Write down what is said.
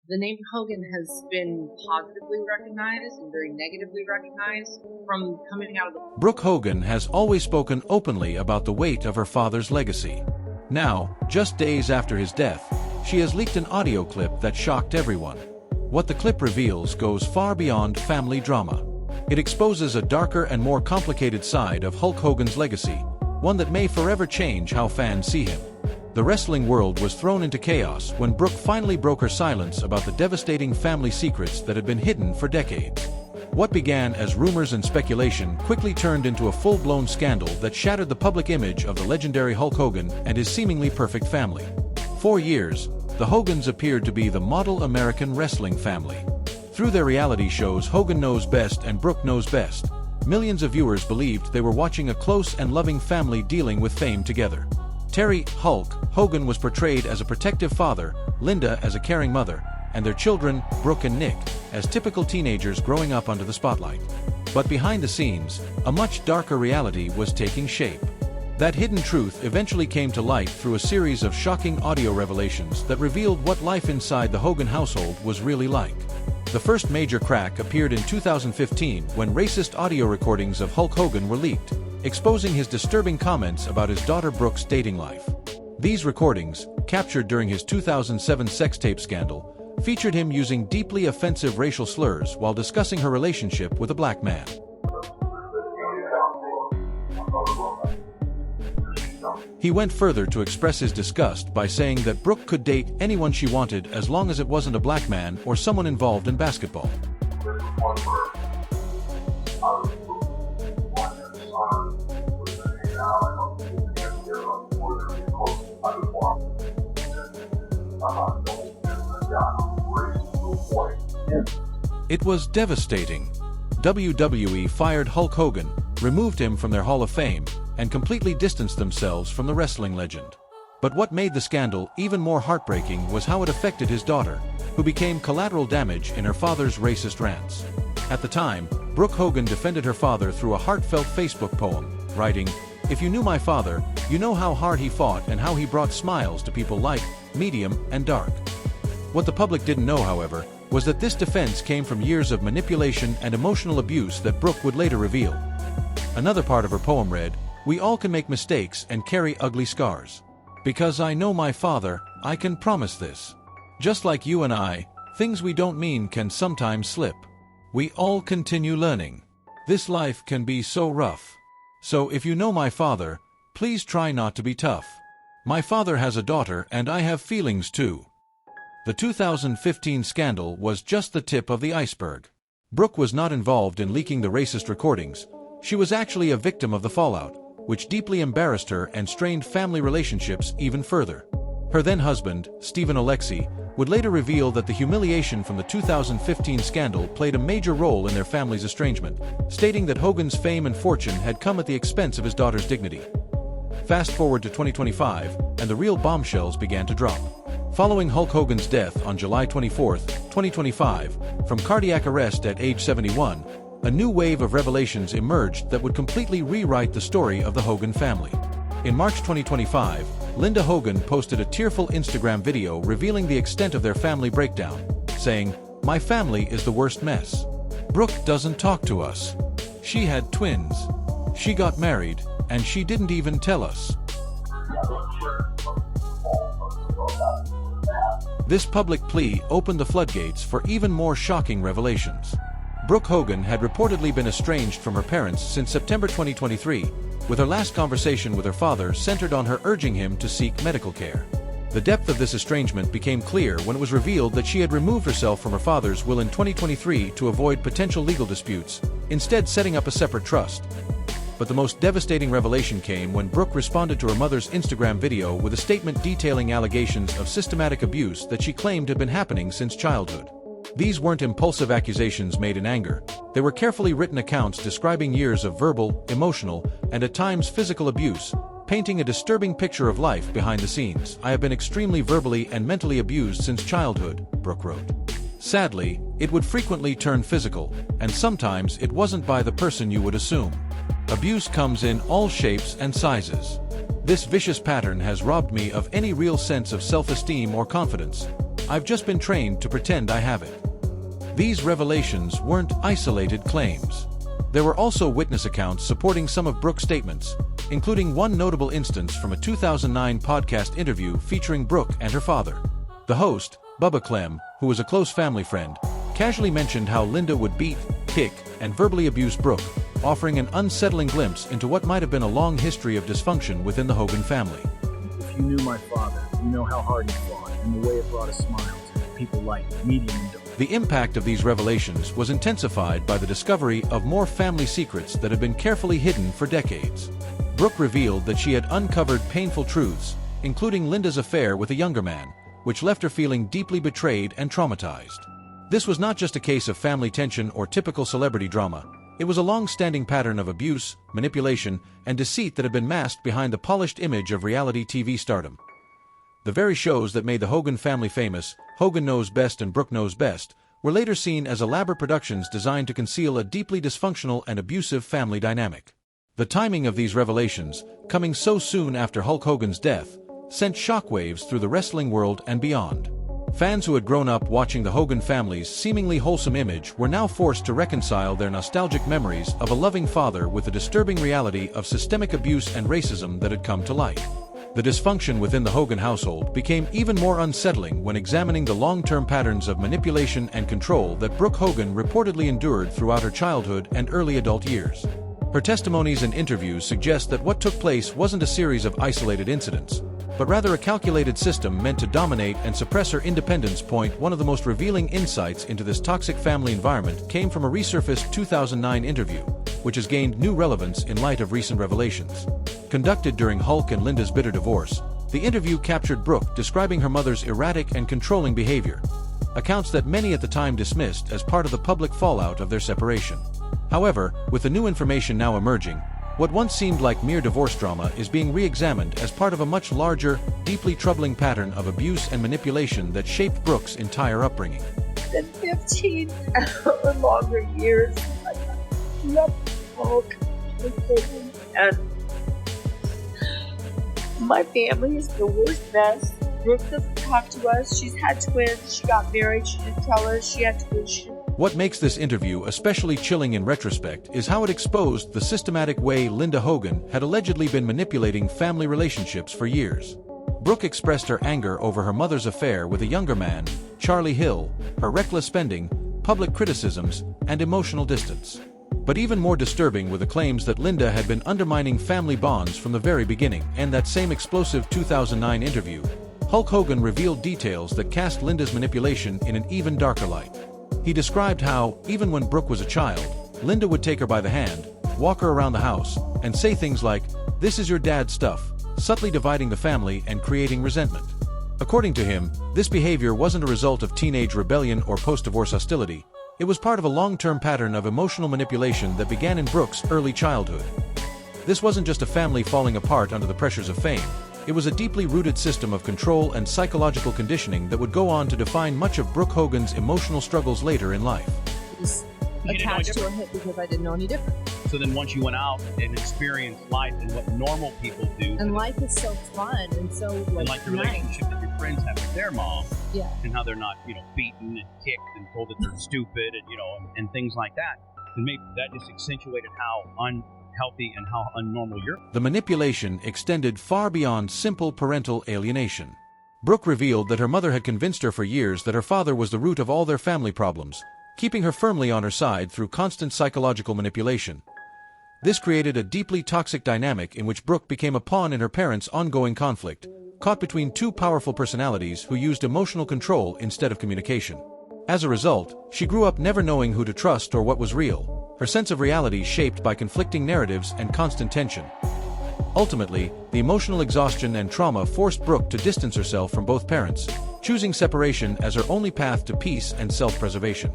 The name Hogan has been positively recognized and very negatively recognized from coming out of the... Brooke Hogan has always spoken openly about the weight of her father's legacy. Now, just days after his death, she has leaked an audio clip that shocked everyone. What the clip reveals goes far beyond family drama. It exposes a darker and more complicated side of Hulk Hogan's legacy, one that may forever change how fans see him. The wrestling world was thrown into chaos when Brooke finally broke her silence about the devastating family secrets that had been hidden for decades. What began as rumors and speculation quickly turned into a full-blown scandal that shattered the public image of the legendary Hulk Hogan and his seemingly perfect family. For years, the Hogans appeared to be the model American wrestling family. Through their reality shows Hogan Knows Best and Brooke Knows Best, millions of viewers believed they were watching a close and loving family dealing with fame together. Terry, Hulk, Hogan was portrayed as a protective father, Linda as a caring mother, and their children, Brooke and Nick, as typical teenagers growing up under the spotlight. But behind the scenes, a much darker reality was taking shape. That hidden truth eventually came to light through a series of shocking audio revelations that revealed what life inside the Hogan household was really like. The first major crack appeared in 2015 when racist audio recordings of Hulk Hogan were leaked, exposing his disturbing comments about his daughter Brooke's dating life. These recordings, captured during his 2007 sex tape scandal, featured him using deeply offensive racial slurs while discussing her relationship with a black man. He went further to express his disgust by saying that Brooke could date anyone she wanted as long as it wasn't a black man or someone involved in basketball. It was devastating. WWE fired Hulk Hogan, removed him from their Hall of Fame, and completely distanced themselves from the wrestling legend. But what made the scandal even more heartbreaking was how it affected his daughter, who became collateral damage in her father's racist rants. At the time, Brooke Hogan defended her father through a heartfelt Facebook poem, writing, "If you knew my father, you know how hard he fought and how he brought smiles to people light, medium, and dark." What the public didn't know, however, was that this defense came from years of manipulation and emotional abuse that Brooke would later reveal. Another part of her poem read, "We all can make mistakes and carry ugly scars. Because I know my father, I can promise this. Just like you and I, things we don't mean can sometimes slip. We all continue learning. This life can be so rough. So if you know my father, please try not to be tough. My father has a daughter and I have feelings too." The 2015 scandal was just the tip of the iceberg. Brooke was not involved in leaking the racist recordings. She was actually a victim of the fallout, which deeply embarrassed her and strained family relationships even further. Her then-husband, Stephen Alexi, would later reveal that the humiliation from the 2015 scandal played a major role in their family's estrangement, stating that Hogan's fame and fortune had come at the expense of his daughter's dignity. Fast forward to 2025, and the real bombshells began to drop. Following Hulk Hogan's death on July 24, 2025, from cardiac arrest at age 71, a new wave of revelations emerged that would completely rewrite the story of the Hogan family. In March 2025, Linda Hogan posted a tearful Instagram video revealing the extent of their family breakdown, saying, "My family is the worst mess. Brooke doesn't talk to us. She had twins. She got married, and she didn't even tell us." This public plea opened the floodgates for even more shocking revelations. Brooke Hogan had reportedly been estranged from her parents since September 2023, with her last conversation with her father centered on her urging him to seek medical care. The depth of this estrangement became clear when it was revealed that she had removed herself from her father's will in 2023 to avoid potential legal disputes, instead setting up a separate trust. But the most devastating revelation came when Brooke responded to her mother's Instagram video with a statement detailing allegations of systematic abuse that she claimed had been happening since childhood. These weren't impulsive accusations made in anger. They were carefully written accounts describing years of verbal, emotional, and at times physical abuse, painting a disturbing picture of life behind the scenes. "I have been extremely verbally and mentally abused since childhood," Brooke wrote. Sadly, it would frequently turn physical, and sometimes it wasn't by the person you would assume. Abuse comes in all shapes and sizes. This vicious pattern has robbed me of any real sense of self-esteem or confidence. I've just been trained to pretend I have it." These revelations weren't isolated claims. There were also witness accounts supporting some of Brooke's statements, including one notable instance from a 2009 podcast interview featuring Brooke and her father. The host, Bubba Clem, who was a close family friend, casually mentioned how Linda would beat, kick, and verbally abuse Brooke, offering an unsettling glimpse into what might have been a long history of dysfunction within the Hogan family. "If you knew my father, you know how hard he fought, and the way it brought a smile to people like medium and dark." The impact of these revelations was intensified by the discovery of more family secrets that had been carefully hidden for decades. Brooke revealed that she had uncovered painful truths, including Linda's affair with a younger man, which left her feeling deeply betrayed and traumatized. This was not just a case of family tension or typical celebrity drama. It was a long-standing pattern of abuse, manipulation, and deceit that had been masked behind the polished image of reality TV stardom. The very shows that made the Hogan family famous, Hogan Knows Best and Brooke Knows Best, were later seen as elaborate productions designed to conceal a deeply dysfunctional and abusive family dynamic. The timing of these revelations, coming so soon after Hulk Hogan's death, sent shockwaves through the wrestling world and beyond. Fans who had grown up watching the Hogan family's seemingly wholesome image were now forced to reconcile their nostalgic memories of a loving father with the disturbing reality of systemic abuse and racism that had come to light. The dysfunction within the Hogan household became even more unsettling when examining the long-term patterns of manipulation and control that Brooke Hogan reportedly endured throughout her childhood and early adult years. Her testimonies and interviews suggest that what took place wasn't a series of isolated incidents, but rather a calculated system meant to dominate and suppress her independence. One of the most revealing insights into this toxic family environment came from a resurfaced 2009 interview, which has gained new relevance in light of recent revelations. Conducted during Hulk and Linda's bitter divorce, the interview captured Brooke describing her mother's erratic and controlling behavior, accounts that many at the time dismissed as part of the public fallout of their separation. However, with the new information now emerging, what once seemed like mere divorce drama is being re-examined as part of a much larger, deeply troubling pattern of abuse and manipulation that shaped Brooke's entire upbringing. The 15 or longer years I loved Hulk and my family is the worst mess. Brooke doesn't talk to us. She's had twins. She got married. She didn't tell us she had twins. What makes this interview especially chilling in retrospect is how it exposed the systematic way Linda Hogan had allegedly been manipulating family relationships for years. Brooke expressed her anger over her mother's affair with a younger man, Charlie Hill, her reckless spending, public criticisms, and emotional distance. But even more disturbing were the claims that Linda had been undermining family bonds from the very beginning. In that same explosive 2009 interview, Hulk Hogan revealed details that cast Linda's manipulation in an even darker light. He described how, even when Brooke was a child, Linda would take her by the hand, walk her around the house, and say things like, "This is your dad's stuff," subtly dividing the family and creating resentment. According to him, this behavior wasn't a result of teenage rebellion or post-divorce hostility. It was part of a long-term pattern of emotional manipulation that began in Brooke's early childhood. This wasn't just a family falling apart under the pressures of fame. It was a deeply rooted system of control and psychological conditioning that would go on to define much of Brooke Hogan's emotional struggles later in life. I was attached to a hit because I didn't know any different. So then once you went out and experienced life and what normal people do. And life is so fun and so and like the relationship that your friends have with their mom. Yeah. And how they're not, beaten and kicked and told that they're stupid and things like that. And maybe that just accentuated how unhealthy and how unnormal you're. The manipulation extended far beyond simple parental alienation. Brooke revealed that her mother had convinced her for years that her father was the root of all their family problems, keeping her firmly on her side through constant psychological manipulation. This created a deeply toxic dynamic in which Brooke became a pawn in her parents' ongoing conflict, caught between two powerful personalities who used emotional control instead of communication. As a result, she grew up never knowing who to trust or what was real, her sense of reality shaped by conflicting narratives and constant tension. Ultimately, the emotional exhaustion and trauma forced Brooke to distance herself from both parents, choosing separation as her only path to peace and self-preservation.